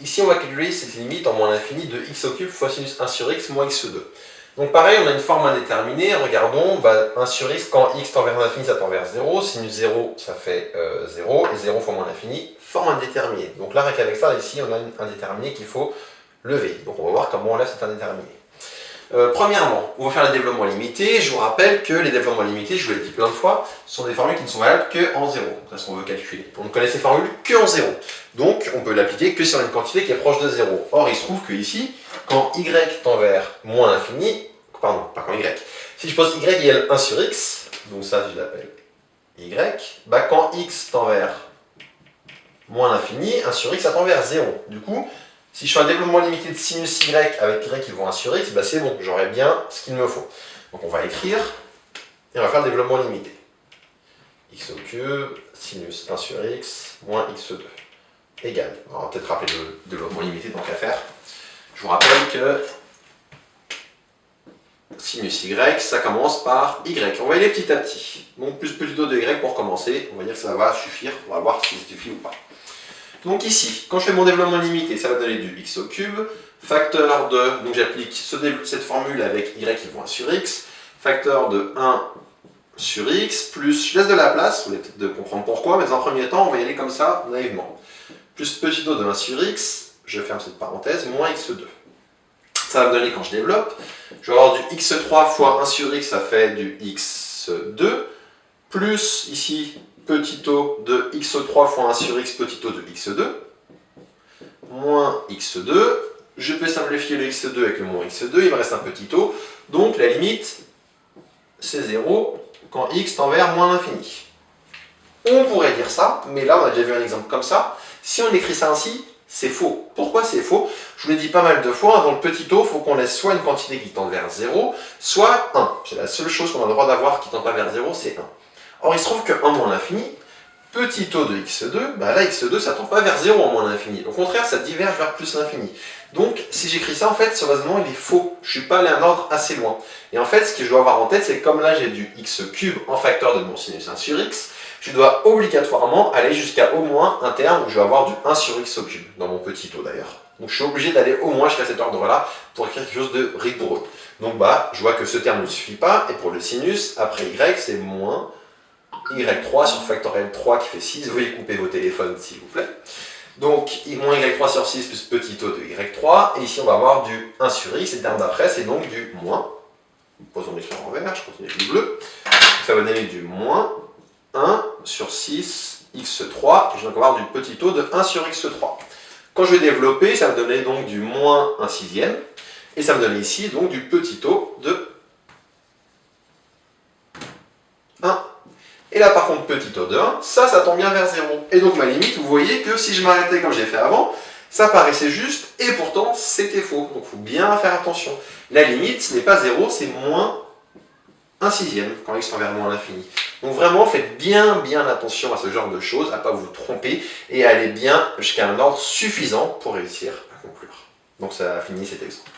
Ici, on va calculer cette limite en moins l'infini de x au cube fois sinus 1 sur x moins x2. Donc pareil, on a une forme indéterminée. Regardons, 1 sur x, quand x tend vers l'infini, ça tend vers 0. Sinus 0, ça fait 0. Et 0 fois moins l'infini, forme indéterminée. Donc là, rien qu'avec ça, ici, on a un indéterminé qu'il faut lever. Donc on va voir comment on lève cet indéterminé. Premièrement, on va faire le développement limité. Je vous rappelle que les développements limités, je vous l'ai dit plein de fois, sont des formules qui ne sont valables qu'en 0. C'est ce qu'on veut calculer. On ne connaît ces formules qu'en 0. Donc, on peut l'appliquer que sur une quantité qui est proche de 0. Or, il se trouve que ici, quand y tend vers moins l'infini, pardon, pas quand y, si je pose y égale 1 sur x, donc ça, je l'appelle y, quand x tend vers moins l'infini, 1 sur x, ça tend vers 0. Du coup, si je fais un développement limité de sinus y avec y qui vaut 1 sur x, c'est bon, j'aurai bien ce qu'il me faut. Donc on va écrire, et on va faire le développement limité. X au cube, sinus 1 sur x, moins x2, égale. On va peut-être rappeler le développement limité, donc à faire. Je vous rappelle que sinus y, ça commence par y. On va y aller petit à petit. Donc plus petit o de y pour commencer, on va dire que ça va suffire, on va voir si ça suffit ou pas. Donc ici, quand je fais mon développement limité, ça va donner du x au cube, facteur de, donc j'applique cette formule avec y qui vaut 1 sur x, facteur de 1 sur x, plus, je laisse de la place, vous voulez peut-être de comprendre pourquoi, mais dans un premier temps, on va y aller comme ça, naïvement. Plus petit o de 1 sur x, je ferme cette parenthèse, moins x2. Ça va me donner, quand je développe, je vais avoir du x3 fois 1 sur x, ça fait du x2, plus ici, petit o de x3 fois 1 sur x, petit o de x2, moins x2, je peux simplifier le x2 avec le moins x2, il me reste un petit o, donc la limite, c'est 0 quand x tend vers moins l'infini. On pourrait dire ça, mais là on a déjà vu un exemple comme ça, si on écrit ça ainsi, c'est faux. Pourquoi c'est faux? Je vous l'ai dit pas mal de fois, dans le petit o, il faut qu'on laisse soit une quantité qui tend vers 0, soit 1. C'est la seule chose qu'on a le droit d'avoir qui ne tend pas vers 0, c'est 1. Or, il se trouve que 1 moins l'infini, petit o de x2, là, x2, ça ne tend pas vers 0 en moins l'infini. Au contraire, ça diverge vers plus l'infini. Donc, si j'écris ça, en fait, ce raisonnement, il est faux. Je ne suis pas allé à un ordre assez loin. Et en fait, ce que je dois avoir en tête, c'est que comme là, j'ai du x cube en facteur de mon sinus 1 sur x, je dois obligatoirement aller jusqu'à au moins un terme où je vais avoir du 1 sur x au cube, dans mon petit o d'ailleurs. Donc, je suis obligé d'aller au moins jusqu'à cet ordre-là pour écrire quelque chose de rigoureux. Donc, je vois que ce terme ne suffit pas, et pour le sinus, après y, c'est moins y3 sur factoriel 3 qui fait 6. Veuillez couper vos téléphones s'il vous plaît. Donc moins y3 sur 6 plus petit o de y3. Et ici on va avoir du 1 sur x. Et le terme d'après c'est donc du moins. Posons l'écrire en vert, je continue avec le bleu. Ça va donner du moins 1 sur 6 x3. Et je vais donc avoir du petit o de 1 sur x3. Quand je vais développer, ça va me donner donc du moins 1 sixième. Et ça me donne ici donc du petit o de 1. Et là par contre petit o de 1, ça tend bien vers 0. Et donc ma limite, vous voyez que si je m'arrêtais comme j'ai fait avant, ça paraissait juste et pourtant c'était faux. Donc il faut bien faire attention. La limite, ce n'est pas 0, c'est moins 1 sixième quand x tend vers moins l'infini. Donc vraiment, faites bien attention à ce genre de choses, à ne pas vous tromper et à aller bien jusqu'à un ordre suffisant pour réussir à conclure. Donc ça finit cet exemple.